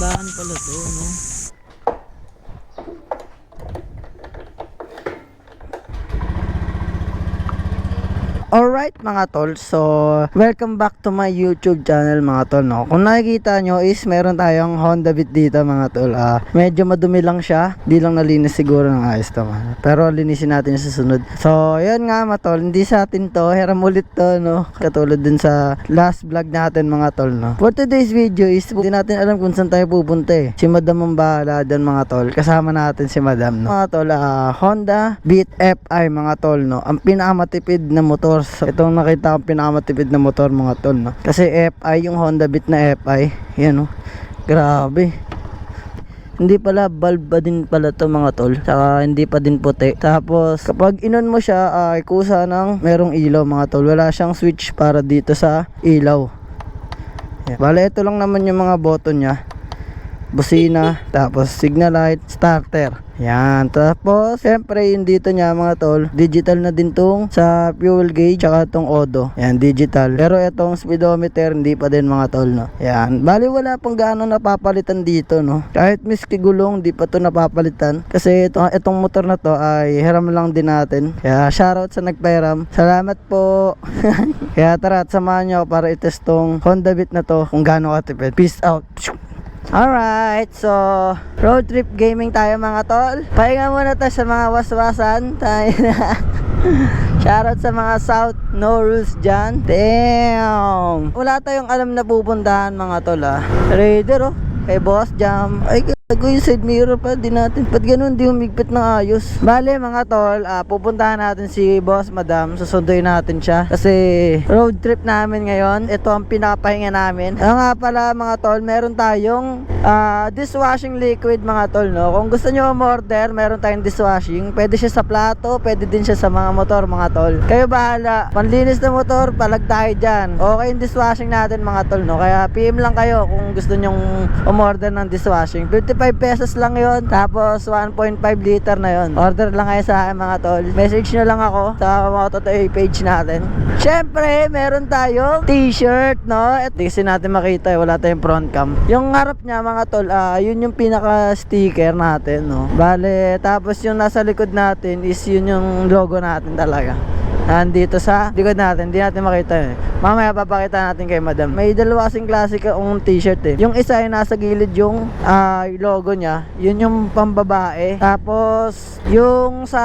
tindahan pala to, no? Alright mga tol, so welcome back to my YouTube channel mga tol, no? Kung nakikita nyo is meron tayong Honda Beat dito mga tol. Medyo madumi lang siya, di lang nalinis siguro ng ayos to man. Pero linisin natin yung susunod. So yun nga mga tol, hindi sa atin to, hiram ulit to, no? Katulad din sa last vlog natin mga tol, no? For today's video is hindi natin alam kung saan tayo pupunta eh. Si Madam ang bahala dyan mga tol, kasama natin si Madam, no? Mga tol, Honda Beat FI mga tol, no? Ang pinakamatipid na motor. So, itong nakita kong pinakamatipid na motor mga tol, no? Kasi FI, yung Honda Beat na FI, yan, no? Grabe. Hindi pala bulb pa din pala to mga tol, saka hindi pa din puti. Tapos kapag inon mo siya ay kusa ng merong ilaw mga tol. Wala siyang switch para dito sa ilaw. Yan. Bale ito lang naman yung mga button nya, busina, tapos signal light, starter. Yan. Tapos syempre yung dito nya mga tol, digital na din tong sa fuel gauge tsaka tong odo. Yan, digital. Pero itong speedometer hindi pa din mga tol, no. Yan. Bali wala pang gaano napapalitan dito, no. Kahit miski gulong di pa to napapalitan kasi itong motor na to ay hiram lang din natin. Kaya shoutout sa nagpahiram. Salamat po. Kaya tara at samahan nyo ako para i-test tong Honda Beat na to kung gaano katipid. Peace out. Alright, so road trip gaming tayo mga tol. Pahinga muna tayo sa mga waswasan tayo na. Shoutout sa mga South No Rules dyan. Damn, wala tayong alam na pupuntahan mga tol, Raider, kay Boss Jam. Ay gago, yung side mirror pa din natin. Ba't ganun di humigpit ng ayos? Bale mga tol, pupuntahan natin si Boss Madam. Susunduin natin siya kasi road trip namin ngayon. Ito ang pinakapahinga namin. Nga pala mga tol, meron tayong dishwashing liquid mga tol, no? Kung gusto nyo umorder, meron tayong dishwashing. Pwede siya sa plato, pwede din siya sa mga motor mga tol. Kayo bahala. Panlinis na motor, palag tayo dyan. Okay yung dishwashing natin mga tol, no? Kaya PM lang kayo kung gusto nyong umorder ng dishwashing. 55 pesos lang yon, tapos 1.5 liter na yon. Order lang kayo sa akin mga tol. Message nyo lang ako sa mga totoo page natin. Syempre meron tayong t-shirt, no? At kasi natin makita, wala tayong front cam. Yung harap nya mga tol, yun yung pinaka sticker natin, no? Bale, tapos yung nasa likod natin is yun yung logo natin talaga. Nandito sa likod natin, hindi natin makita eh. Mamaya papakita natin kay Madam. May dalawa kasing klase kong t-shirt eh. Yung isa ay nasa gilid yung logo nya, yun yung pambabae. Tapos yung sa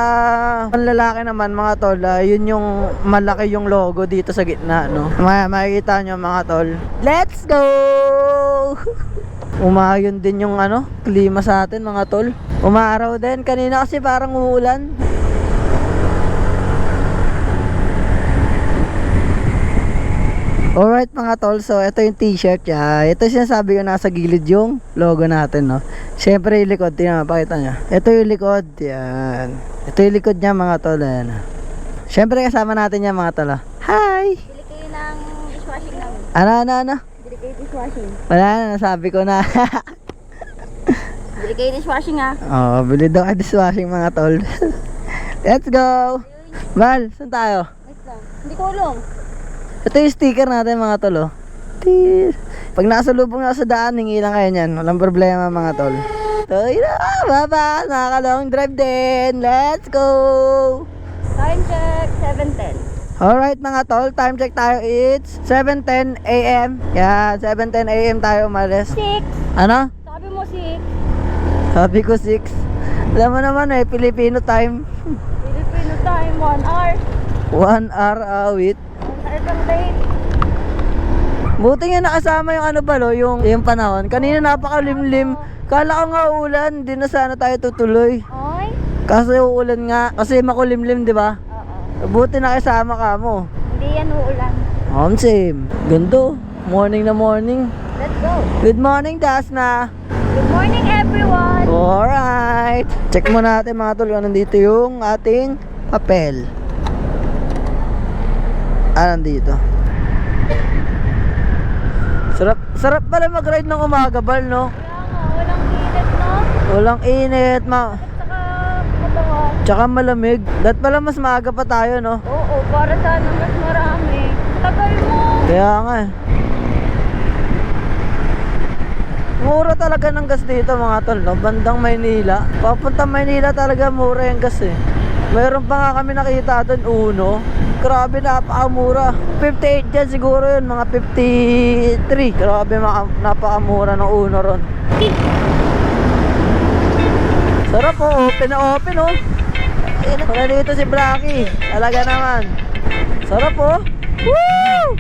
panlalaki naman mga tol, yun yung malaki yung logo dito sa gitna, no? Mamaya makikita nyo mga tol. Let's go! Umayon din yung klima sa atin mga tol. Umaraw din, kanina kasi parang uulan. Alright mga tol, so ito yung t-shirt niya. Ito sinasabi ko, nasa gilid yung logo natin, no? Siyempre yung likod, tingnan, pakita niya. Ito yung likod, yan. Ito yung likod niya mga tol, yan. Siyempre kasama natin yan mga tol. Hi! Bili kayo ng dishwashing namin. Ano? Bili kayo dishwashing. Wala na, nasabi ko na. Bili kayo dishwashing Bili daw kayo dishwashing mga tol. Let's go! Val, saan tayo? Wait lang. Hindi ko ulong. Ito yung sticker natin mga tol, Pag nakasalubong nga sa daan, hingi lang kayo nyan. Walang problema mga tol. So yun na, baba, nakakalong drive din. Let's go! Time check, 7:10. Alright mga tol, time check tayo. It's 7:10 AM. Yeah, 7:10 AM tayo umalis. 6. Ano? Sabi mo 6. Sabi ko 6. Alam mo naman Filipino time. Filipino time, 1 hour. 1 hour awit. 1 hour kang late. Buti nga nakasama yung yung panahon. Kanina napakalimlim. Kala ko nga ulan, di na sana tayo tutuloy. Oy? Kasi uulan nga, kasi makulimlim, di ba? Oo. Buti nakasama ka mo. Hindi yan uulan. Same. Ganto. Morning na morning. Let's go. Good morning, Dasna. Good morning everyone. Alright. Check mo natin mga tol, nandito yung ating papel. Nandito. Sarap pala mag-ride ng umaga, Bal, no? Kaya nga, walang init, no? Walang init, Saka matawan. tsaka malamig. Dapat pala mas maaga pa tayo, no? Oo, para sana mas marami. Tagal mo. Kaya nga Mura talaga ng gas dito mga tol, no? Bandang Maynila. Papunta Maynila talaga mura yung gas eh. Meron pa nga kami nakita doon, Uno. Grabe, napakamura. 58 dyan siguro yun, mga 53. Grabe, napakamura ng Uno ron. Sarap oh, open na open oh. Wala dito si Blackie. Talaga naman. Sarap oh. Woo!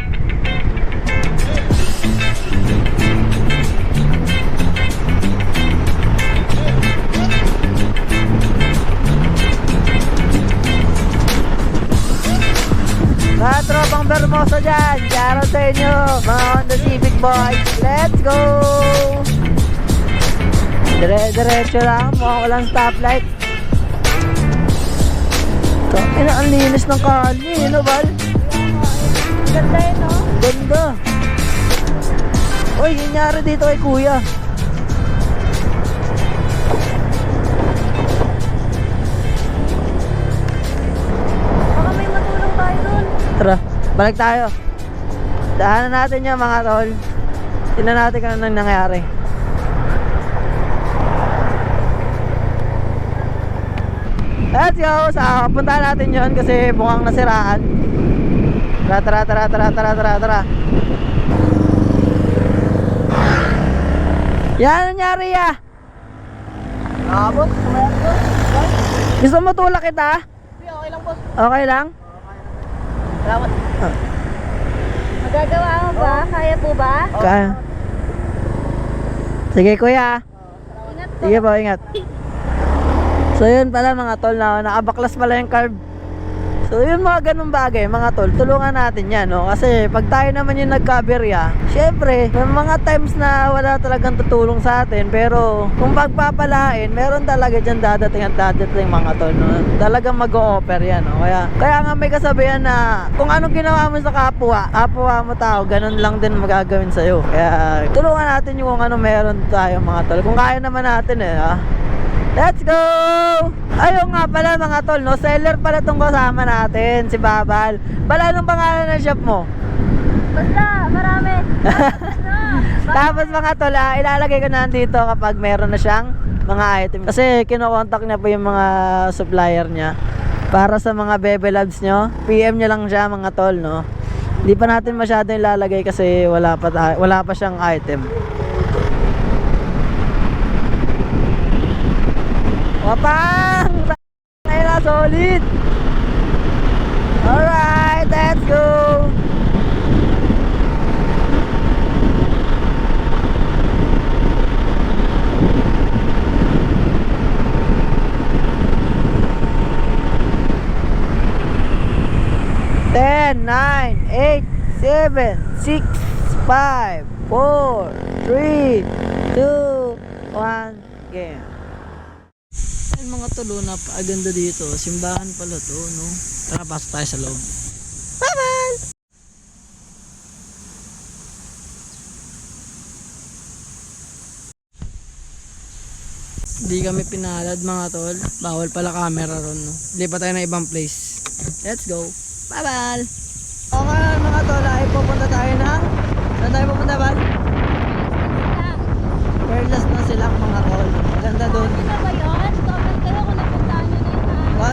Mga tropang Bermosa dyan, shoutout sa inyo, mga Honda Civic boys. Let's go! Diretso lang, mukhang walang stoplight. So, ang linis ng kali, no, Val? Ganda yun, no? Ganda. Uy, yung nangyari dito kay Kuya. Baka may matulong tayo dun. Tara, balik tayo. Daanan natin yung mga tol. Tingnan natin kung anong nangyari. Let's go! Sa punta natin yon kasi mukhang nasiraan. Tara. Yan nangyari ya. Abot. Gusto mo tulak kita? Okay lang, boss. Okay lang? Salamat. Magagawa mo ba? Kaya po ba? Kaya. Sige kuya. Ingat po. Sige po, ingat. So yun pala mga tol, na nakabaklas pala yung carb. So yun mga ganun bagay mga tol, tulungan natin yan, no? Kasi pag tayo naman yung nagkaberya, syempre may mga times na wala talagang tutulong sa atin. Pero kung pagpapalain, meron talaga dyan dadating mga tol, no? Talagang mag-o-offer yan, no? Kaya nga may kasabihan na kung anong ginawa mo sa kapwa mo tao, ganun lang din magagawin sa'yo. Kaya tulungan natin yung kung ano meron tayo mga tol. Kung kaya naman natin ha. Let's go! Ayun nga pala mga tol, no? Seller pala tong kasama natin, si Babal. Bala, anong pangalan ng shop mo? Basta, marami. Tapos mga tol, ilalagay ko na dito kapag meron na siyang mga item. Kasi kinokontak niya po yung mga supplier niya. Para sa mga Bebe Labs nyo, PM nyo lang siya mga tol, no? Hindi pa natin masyado ilalagay kasi wala pa siyang item. Wapang! Ngayon na, solid! Alright, let's go! Ten, 9, 8, 7, 6, 5, 4, 3, 2, 1, game. Mga tulo, napakaganda dito. Simbahan pala to, no? Tara, pasok tayo sa loob. Bye-bye! Hindi kami pinalad mga tol. Bawal pala camera ron, no? Lipat tayo ng ibang place. Let's go! Bye-bye! Okay mga tol, ay pupunta tayo ng... Saan tayo pupunta ba? Perlas na sila mga tol. Ganda doon. Ano ba yun? Comment kayo kung napuntahan nyo na yun, ha?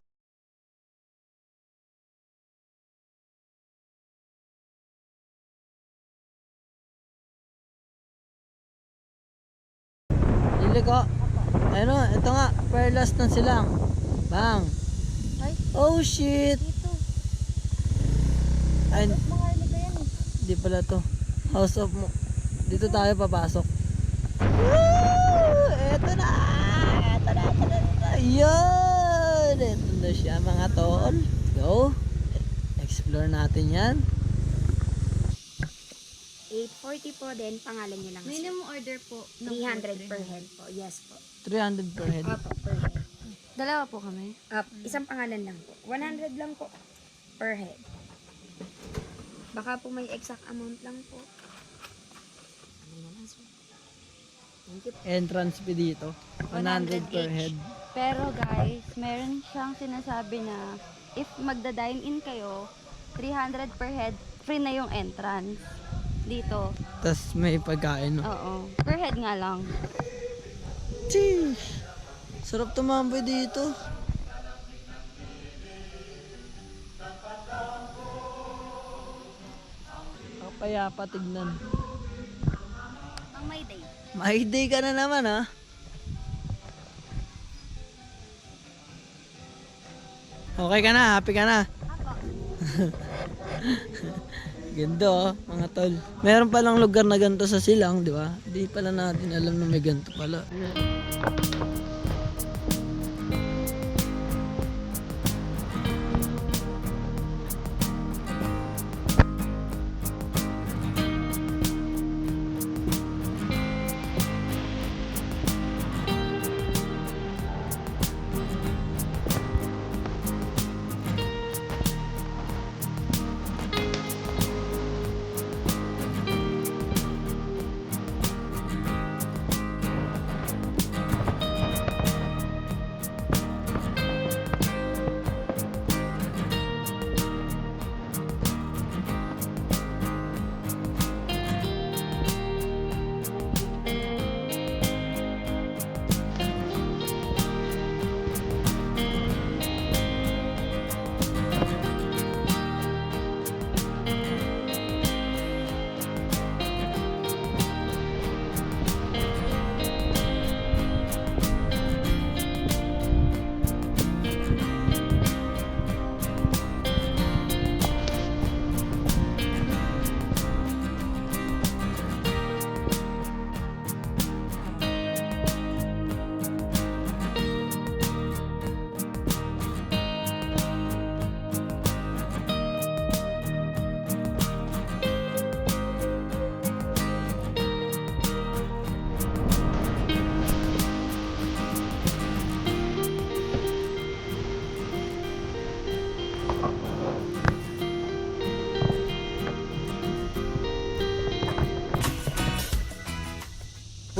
Lili ko. Ayun o, ito nga. Perlas na silang. Bang. Ay, Oh shit. dito. Ay, Mga ano ba yan, eh? hindi pala to. House of mo. Dito tayo papasok. Woo! Eto na! Yun! Eto na siya mga tol. Let's go. Explore natin yan. 840 po din, pangalan niyo lang. Minimum order po. 300 per head po. Yes po. 300 per head. Opo, per head. Dalawa po kami. Isang pangalan lang po. 100 lang po per head. Baka po may exact amount lang po. Thank you. Entrance fee dito. 100 per head. Pero guys, meron siyang sinasabi na if magda-dine in kayo, 300 per head, free na yung entrance. dito. Tas may pagkain, no? Oo. Per head nga lang. Sheesh. Sarap tumambay dito. Kapayapa tignan. Pang may day. May day ka na naman, ha? Okay ka na? Happy ka na? Ganda, oh, mga tol. Meron palang lugar na ganito sa Silang, di ba? Hindi pala natin alam na may ganito pala.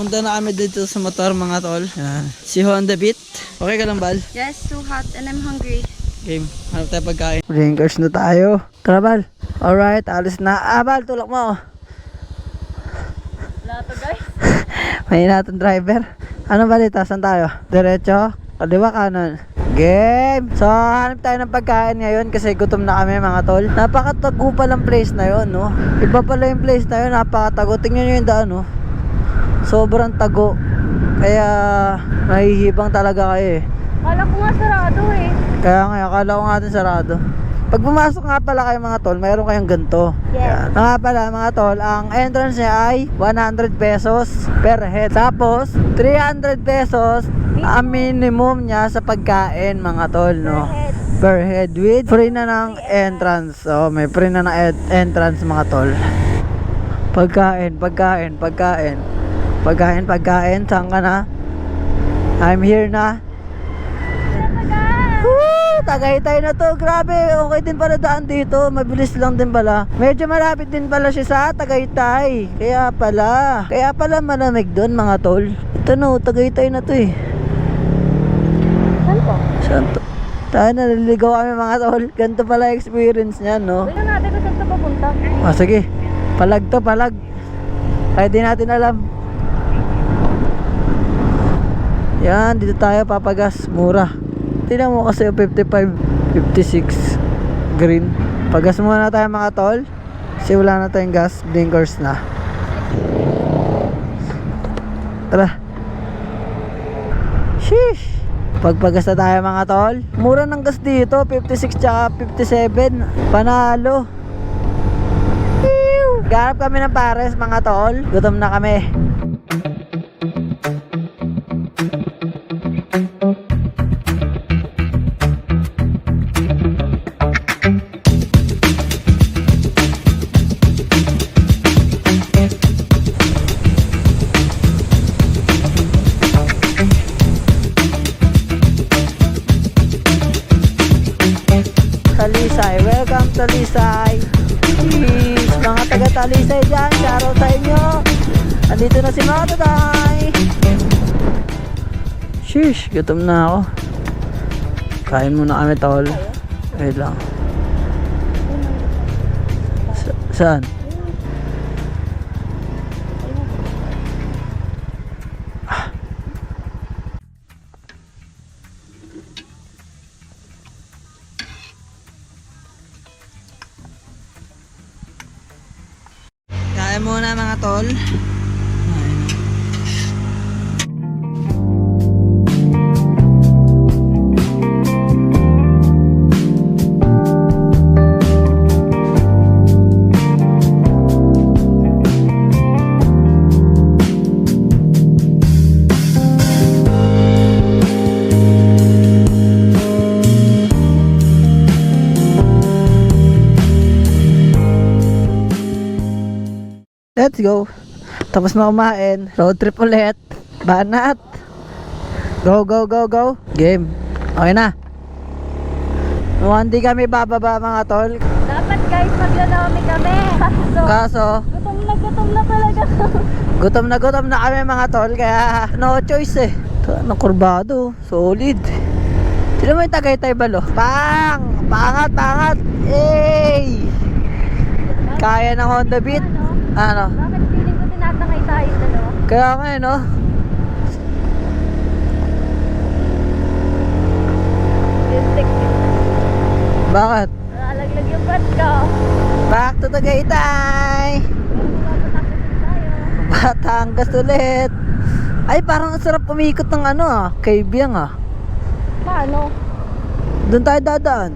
Punta na kami dito sa motor, mga tol. Yan. Si Honda Beat. Okay ka lang, Bal? Yes, too hot and I'm hungry. Game. Hanap tayo pagkain. Drinkers na tayo. Tara, Bal. Alright, alis na. Bal, tulak mo. Wala to, guys. May natin driver. Ano balita? Saan tayo? Diretso? Kaliwa, kanan? Game! So, hanap tayo ng pagkain ngayon kasi gutom na kami, mga tol. Napakatago pa lang place na yun, no? Iba pala yung place na yun, napakatago. Tingnan nyo yung daan, no? Sobrang tago. Kaya, mahihibang talaga kayo, eh. Kala ko nga sarado eh. Kaya nga, akala ko nga din sarado. Pag pumasok nga pala kayo, mga tol, mayroon kayong ganito. Yes. Nga pala, mga tol, ang entrance niya ay 100 pesos per head. Tapos, 300 pesos ang minimum niya sa pagkain, mga tol, no? Per head. With free na ng entrance. So, may free na ng entrance, mga tol. Pagkain. Saan ka na? I'm here na. Woo! Tagaytay na to. Grabe, okay din pala daan dito. Mabilis lang din pala. Medyo malapit din pala siya sa Tagaytay. Kaya pala malamig doon, mga tol. Ito, no, Tagaytay na to, eh. Saan po? Saan to? Tayo, naliligaw kami, mga tol. Ganito pala experience niya, no? Tignan natin kung saan ito papunta. Sige. Palag. Kahit di natin alam. Yan, dito tayo papagas. Mura. Tingnan mo kasi 55, 56 green. Pagas muna tayo, mga tol. Kasi wala na tayong gas. Blinkers na. Tara. Sheesh. Pagpagas na tayo, mga tol. Mura ng gas dito. 56 tsaka 57. Panalo. Ganap kami ng pares, mga tol. Gutom na kami. Talisay, welcome Talisay. Peace, mga taga Talisay dyan, shoutout sa inyo. Andito na si mga tatay. Sheesh, gutom na ako. Kain muna kami, tol. Wait lang. Saan? muna mga tol. Let's go. Tapos na kumain. Road trip ulit. Banat. Go, go, go, go. Game. Okay na. Mukhang di kami bababa mga tol. Dapat guys, maglalami kami. Kaso, Gutom na talaga. gutom na kami mga tol. Kaya no choice eh. Ito, anong kurbado. Solid. Sino mo yung Tagaytay Balo? Pang! Pangat, pangat. Ey! Kaya ng Honda Beat. Ano? Bakit feeling ko tinatangay tayo dalawa? Kaya nga eh, no? Bakit? Nalalaglag yung bat ko. Back to Tagaytay! Papatakot tayo. Batangas ulit! Ay, parang ang sarap umikot ng ano ah, Kaibiyang ah. Paano? Doon tayo dadaan.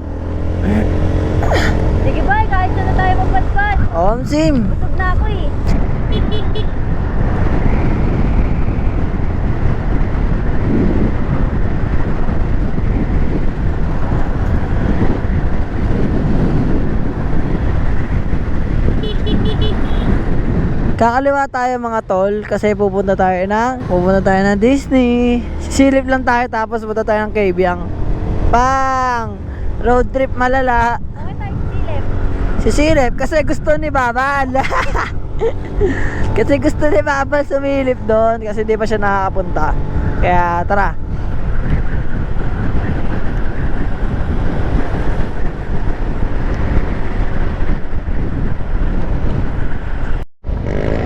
Sige ba, kahit na tayo magpatpat. Sim! Busog na ako eh. Kakaliwa tayo mga tol kasi pupunta tayo ng Disney. Sisilip lang tayo tapos punta tayo ng Kaibiyang. Pang! Road trip malala. Bakit tayo silip? Sisilip kasi gusto ni Babal. Kasi gusto ni Babal sumilip doon kasi di pa siya nakakapunta. Kaya tara.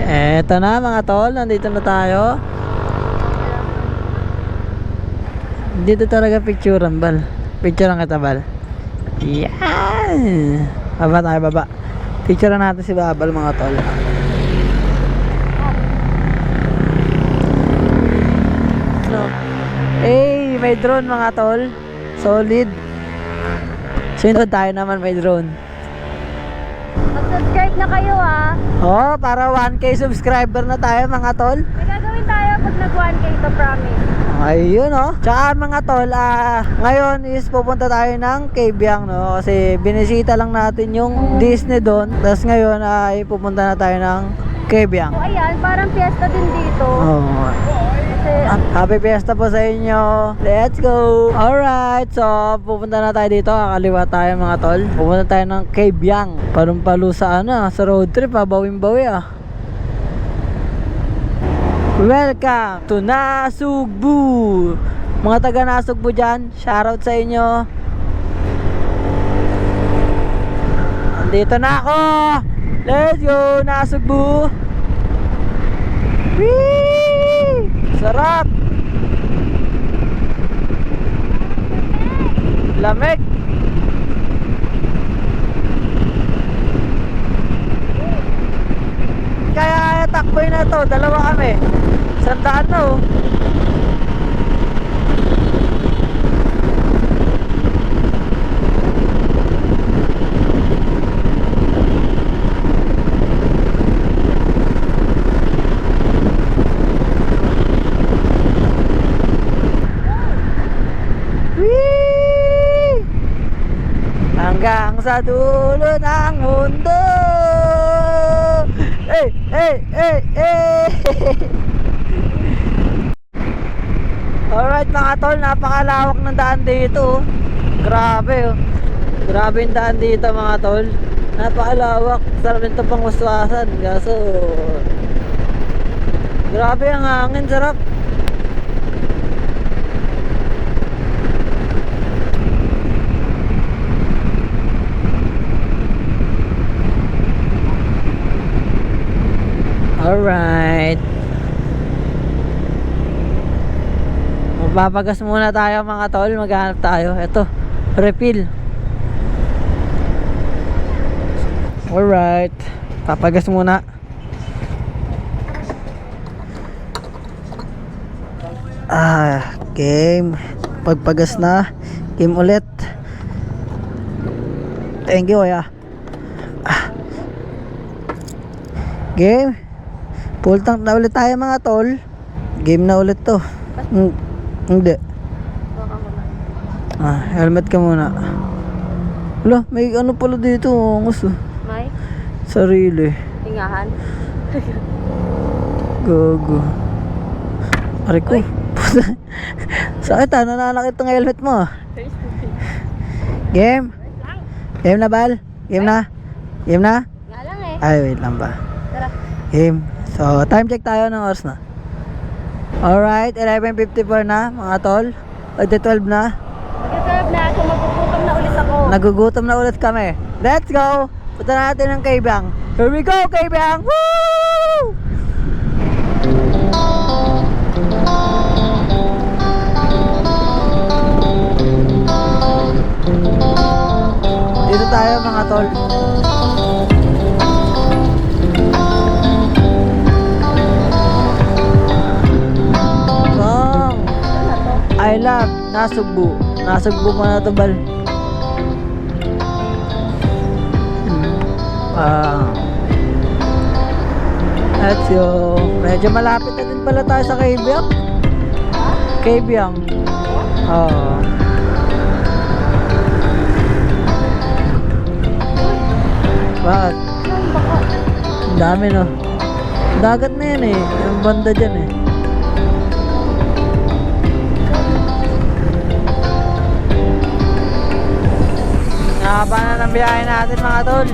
Eto na mga tol, nandito na tayo. Dito talaga picturean bal. Picturean kita bal. Yan. Baba tayo baba. Picturean natin si Babal mga tol. No. Hey, may drone mga tol. Solid. Sunod tayo naman may drone. Mag-subscribe na kayo ah. Oh, para 1K subscriber na tayo mga tol. May gagawin tayo pag nag-1K to, promise. Ayun oh. Tsaka mga tol, ngayon is pupunta tayo ng Kaibiyang no. Kasi binisita lang natin yung Disney doon. Tapos ngayon ay pupunta na tayo ng Kaibiyang. So ayan, parang fiesta din dito. Oh. Kasi Happy fiesta po sa inyo. Let's go. Alright, so pupunta na tayo dito. Kakaliwa tayo mga tol. Pupunta tayo ng Kaibiyang. Palumpalo sa sa road trip bawing-bawi ah. Welcome to Nasugbu. Mga taga Nasugbu dyan, shoutout sa inyo. Andito na ako. Let's go Nasugbu. Whee! Sarap. Lamig. Kaya takboy na to, dalawa kami. Sandaan na oh. Whee! Hanggang sa dulo ng mundo. Hey, hey, hey, hey. Alright mga tol, napakalawak ng daan dito. Grabe oh. Grabe yung daan dito mga tol. Napakalawak. Sarap nito pang waswasan. Kaso grabe ang hangin, sarap. Alright. Magpapagas muna tayo mga tol. Maghanap tayo. Ito, refill. Alright. Papagas muna. Game. Pagpagas na. Game ulit. Thank you, kuya. Game. Full tank na ulit tayo mga tol. Game na ulit to. Hindi. Helmet ka muna. Wala, may ano pala dito. Gusto. May Sarili. tingahan. Gogo. Aray ko. Sakit nananakit tong helmet mo. Game? Game na bal? Game na? Game na? Nga lang eh. Ay, wait lang ba? Tara. Game. So, time check tayo ng oras na. Alright, 11:54 na mga tol. Magte-12 na. Magka-curve na ako, magugutom na ulit ako. Nagugutom na ulit kami. Let's go! Punta natin ng Kabyang. Here we go, Kabyang! Woo! Dito tayo mga tol. Song I love Nasugbu. Nasugbu mo na to bal. Let's go. Medyo malapit na din pala tayo sa Kabyang. Kabyang. Oo. Bakit? Ang dami no. Dagat na yan eh. Yung banda dyan eh. Nakaba na ng biyahe natin mga tol.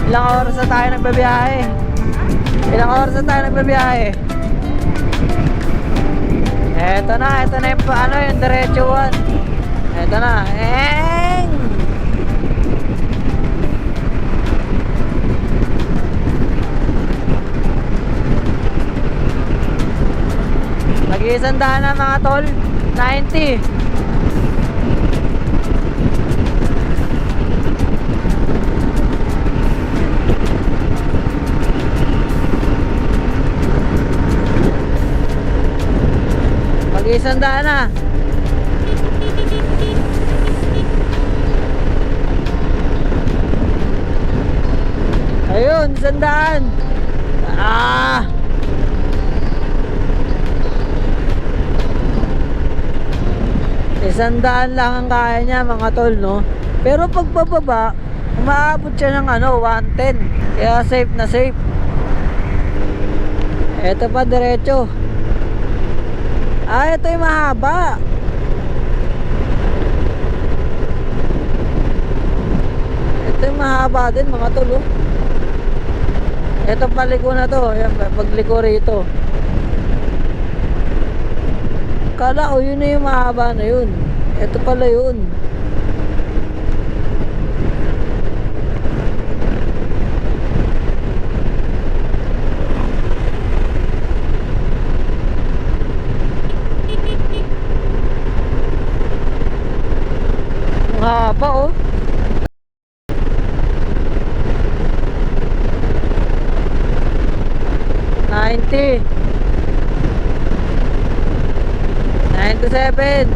Ilang oras na tayo nagbabiyahe. Ilang oras na tayo nagbabiyahe. Eto na yung ano yung diretso 1. Eto na. Nag-iisandaan na mga tol. 90. Mag-iisandaan na. Ayun, sandaan. Isandaan lang ang kaya niya mga tol, no? Pero pag bababa, umaabot siya ng 110. Kaya safe na safe. Eto pa diretso. Ito yung mahaba. Ito yung mahaba din mga tol, oh. Ito paliko na to. Ayan, pagliko rito. Kala ko yun na yung mahaba na yun. Ito pala yun. Ang haba oh. $90. 97.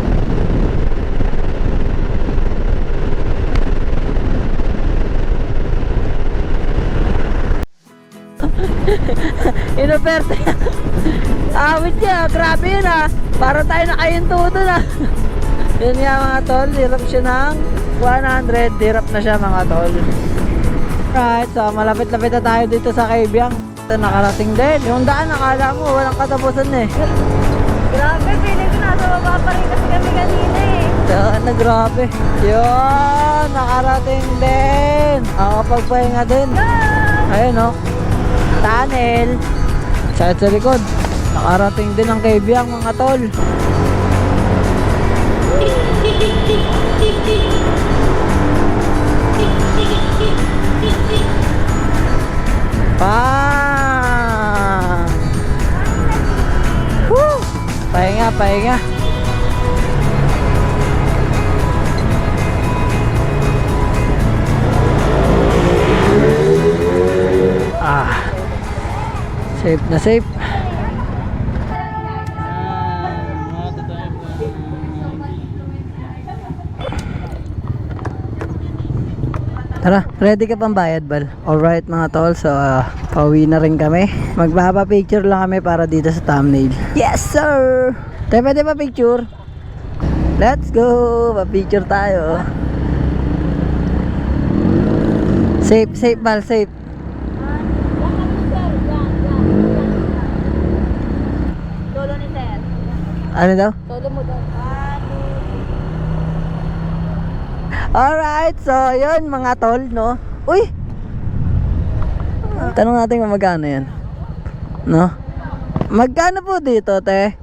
Inoperte. Awit niya, grabe yun ah. Para tayo nakahinto doon ah. Yun nga mga tol, hirap siya ng 100. Hirap na siya mga tol. Right, so malapit-lapit na tayo dito sa Kabyang. Nakarating din. Yung daan, nakala mo, walang katapusan eh. Grabe, feeling ko nasa baba pa rin kasi kami kanina eh. Ano, grabe. Yun, nakarating din. Nakakapagpahinga din. Ayun o. Tunnel. Sa likod. Nakarating din ang Kabyang mga tol. Woo! Pahinga. Safe na safe. Tara, ready ka pang bayad, Bal? Alright mga tol, so pauwi na rin kami. Magpapa-picture lang kami para dito sa thumbnail. Yes sir! Tayo pwede pa picture? Let's go! Pa-picture tayo. Safe, safe Bal, safe. Solo ni Sir. Ano daw? Solo mo daw. Alright, so yun mga tol, no? Uy! Tanong natin kung magkano yan. No? Magkano po dito, te?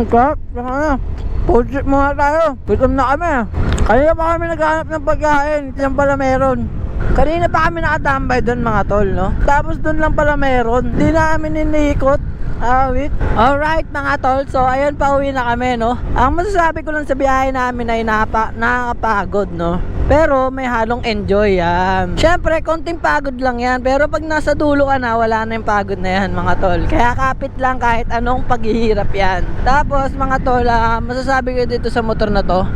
Kak, saka na. Food trip muna tayo. Gutom na kami. Kanina pa kami naghahanap ng pagkain. Yan pala meron. Kanina pa kami nakatambay doon mga tol, no? Tapos doon lang pala meron. Di namin iniikot. Wait. Alright mga tol, so ayun, pauwi na kami, no? Ang masasabi ko lang sa biyahe namin ay nakakapagod, no? Pero may halong enjoy yan. Syempre, konting pagod lang yan. Pero pag nasa dulo ka na, wala na yung pagod na yan mga tol. Kaya kapit lang kahit anong paghihirap yan. Tapos mga tol, masasabi ko dito sa motor na to,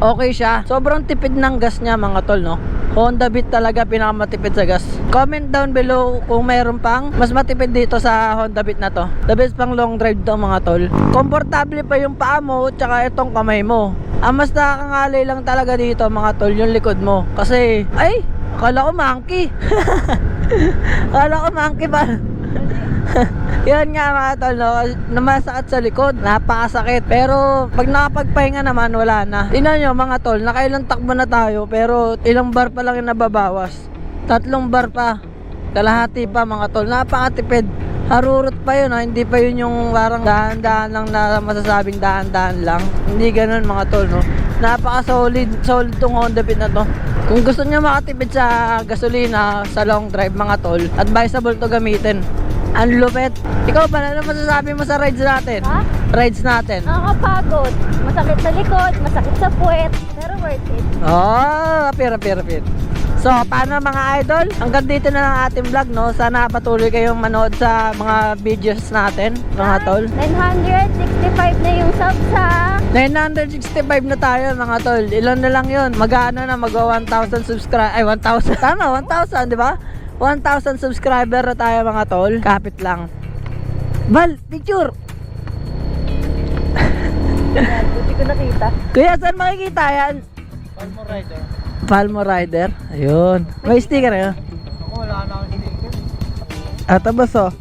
okay siya. Sobrang tipid ng gas niya mga tol, no? Honda Beat talaga pinakamatipid sa gas. Comment down below kung mayroon pang mas matipid dito sa Honda Beat na to. The best pang long drive to mga tol. Komportable pa yung paa mo tsaka itong kamay mo. Ang mas nakakangalay lang talaga dito mga tol yung likod mo. Kasi ay, akala ko monkey. Akala ko monkey pa. Yun nga mga tol, no? Namasakit sa likod, napakasakit. Pero pag nakapagpahinga naman, wala na. Tingnan nyo mga tol, nakailang takbo na tayo, pero ilang bar pa lang yung nababawas. 3 bar pa, kalahati pa mga tol. Napakatipid. Harurot pa yun, ha? Hindi pa yun yung parang dahan-dahan lang na masasabing dahan-dahan lang. Hindi ganun mga tol, no? Napaka-solid tong Honda Beat na to. Kung gusto nyo makatipid sa gasolina sa long drive mga tol, advisable to gamitin. Ang lupet. Ikaw ba, ano masasabi mo sa rides natin? Ha? Rides natin. Nakakapagod. Masakit sa likod, masakit sa puwet. Pero worth it. Oh, pira. So, paano mga idol? Hanggang dito na lang ating vlog, no? Sana patuloy kayong manood sa mga videos natin, mga tol. 965 na yung subs ha. 965 na tayo, mga tol. Ilan na lang yun? Mag-ano na, mag-1,000 subscribe. Ay, 1,000. Tama, 1,000, di ba? 1,000 subscriber na tayo mga tol. Kapit lang. Val, picture! Hindi ko nakita. Kuya, saan makikita yan? Palmo Rider. Ayun. May sticker yun. Ako wala na akong sticker. Tabas oh.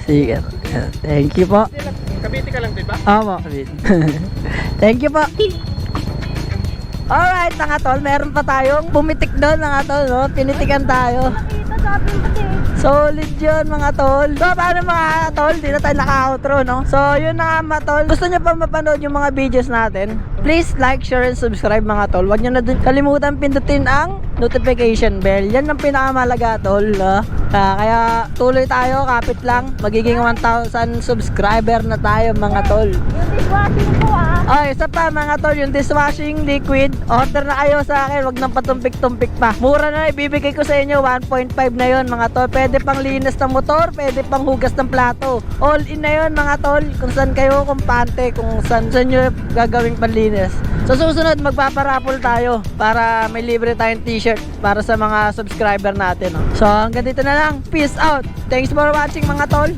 Sticker. Thank you po. Cavite ka lang, di ba? Opo. Thank you po. Alright mga tol, meron pa tayong pumitik doon mga tol, no? Pinitikan tayo. Nakita sa ating pati. Solid yun mga tol. So paano mga tol, di na tayo naka-outro, no? So yun na nga mga tol. Gusto nyo pa mapanood yung mga videos natin? Please like, share, and subscribe mga tol. Huwag nyo na din kalimutan pindutin ang notification bell. Yan ang pinakamalaga tol, no? Kaya tuloy tayo, kapit lang. Magiging 1,000 subscriber na tayo mga tol. Yung dishwashing ko Ay, isa pa mga tol, yung dishwashing liquid, order na kayo sa akin, wag nang patumpik-tumpik pa. Mura na, ibibigay ko sa inyo, 1.5 na yon mga tol. Pwede pang linis ng motor, pwede pang hugas ng plato. All in na yon mga tol, kung saan kayo kumpante, kung saan nyo gagawing panlinis. So susunod, magpaparapol tayo para may libre tayong t-shirt para sa mga subscriber natin. No? So hanggang dito na lang, peace out. Thanks for watching mga tol.